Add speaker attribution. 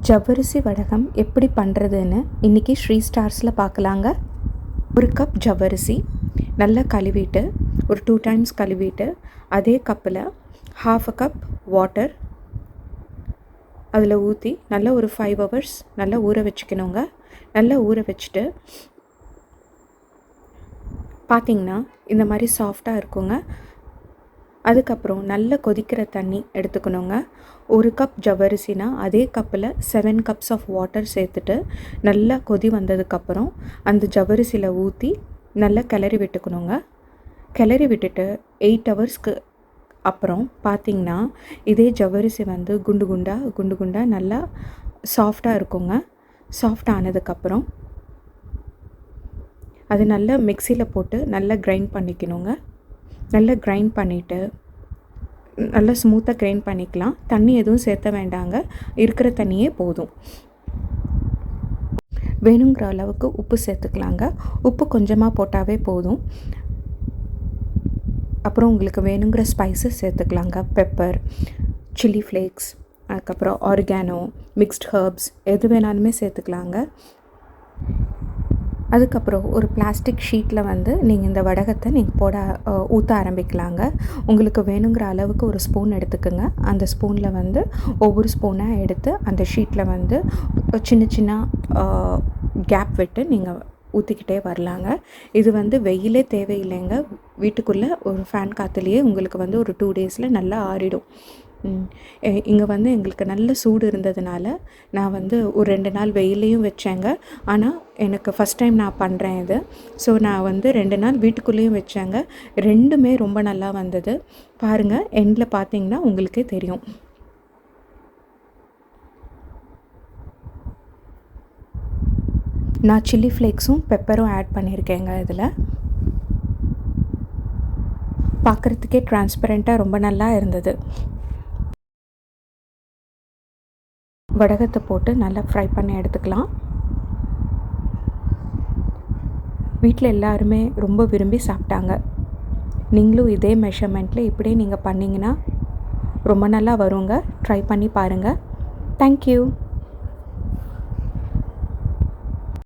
Speaker 1: ஜவ்வரிசி வடகம் எப்படி பண்ணுறதுன்னு இன்றைக்கி ஸ்ரீ ஸ்டார்ஸில் பார்க்கலாங்க. ஒரு கப் ஜவ்வரிசி நல்லா கழுவிட்டு ஒரு 2 times கழுவிட்டு அதே கப்பில் 1/2 கப் வாட்டர் அதில் ஊற்றி நல்லா ஒரு 5 hours நல்லா ஊற வச்சுக்கணுங்க. நல்லா ஊற வச்சுட்டு பார்த்திங்கன்னா இந்த மாதிரி சாஃப்டாக இருக்குங்க. அதுக்கப்புறம் நல்ல கொதிக்கிற தண்ணி எடுத்துக்கணுங்க. ஒரு கப் ஜவ்வரிசினா அதே கப்பில் 7 cups ஆஃப் வாட்டர் சேர்த்துட்டு நல்லா கொதி வந்ததுக்கப்புறம் அந்த ஜவ்வரிசியில் ஊற்றி நல்லா கிளறி விட்டுக்கணுங்க. கிளறி விட்டுட்டு 8 hours அப்புறம் பார்த்திங்கன்னா இதே ஜவ்வரிசி வந்து குண்டு குண்டாக நல்லா சாஃப்டாக இருக்குங்க. சாஃப்ட் ஆனதுக்கப்புறம் அது நல்லா மிக்சியில் போட்டு நல்லா கிரைண்ட் பண்ணிக்கணுங்க. நல்லா கிரைண்ட் பண்ணிவிட்டு நல்லா ஸ்மூத்தாக கிரைண்ட் பண்ணிக்கலாம். தண்ணி எதுவும் சேர்த்த வேண்டாங்க, இருக்கிற தண்ணியே போதும். வேணுங்கிற அளவுக்கு உப்பு சேர்த்துக்கலாங்க. உப்பு கொஞ்சமாக போட்டாவே போதும். அப்புறம் உங்களுக்கு வேணுங்கிற ஸ்பைசஸ் சேர்த்துக்கலாங்க. பெப்பர், சில்லி ஃப்ளேக்ஸ், அதுக்கப்புறம் ஆர்கானோ, மிக்ஸ்ட் ஹர்ப்ஸ் எது வேணாலுமே சேர்த்துக்கலாங்க. அதுக்கப்புறம் ஒரு பிளாஸ்டிக் ஷீட்டில் வந்து நீங்கள் இந்த வடகத்தை நீங்கள் ஊற்ற ஆரம்பிக்கலாங்க. உங்களுக்கு வேணுங்கிற அளவுக்கு ஒரு ஸ்பூன் எடுத்துக்கோங்க. அந்த ஸ்பூனில் வந்து ஒவ்வொரு ஸ்பூனாக எடுத்து அந்த ஷீட்டில் வந்து சின்ன கேப் விட்டு நீங்கள் ஊற்றிக்கிட்டே வரலாங்க. இது வந்து வெயிலே தேவையில்லைங்க. வீட்டுக்குள்ளே ஒரு ஃபேன் காற்றுலையே உங்களுக்கு வந்து ஒரு 2 days நல்லா ஆறிடும். இங்கே வந்து எங்களுக்கு நல்ல சூடு இருந்ததுனால நான் வந்து ஒரு 2 நாள் வெயிலையும் வச்சேங்க. ஆனால் எனக்கு ஃபஸ்ட் டைம் நான் பண்ணுறேன் இது. ஸோ நான் வந்து 2 நாள் வீட்டுக்குள்ளேயும் வச்சேங்க. ரெண்டுமே ரொம்ப நல்லா வந்தது. பாருங்கள், எண்டில் பார்த்தீங்கன்னா உங்களுக்கே தெரியும். நான் சில்லி ஃப்ளேக்ஸும் பெப்பரும் ஆட் பண்ணியிருக்கேங்க. இதில் பார்க்குறதுக்கே டிரான்ஸ்பரண்ட்டாக ரொம்ப நல்லா இருந்தது. வடகத்தை போட்டு நல்லா ஃப்ரை பண்ணி எடுத்துக்கலாம். வீட்டில் எல்லாருமே ரொம்ப விரும்பி சாப்பிட்டாங்க. நீங்களும் இதே மெஷர்மெண்ட்டில் இப்படியே நீங்கள் பண்ணிங்கன்னா ரொம்ப நல்லா வருங்க. ட்ரை பண்ணி பாருங்கள். தேங்க்யூ.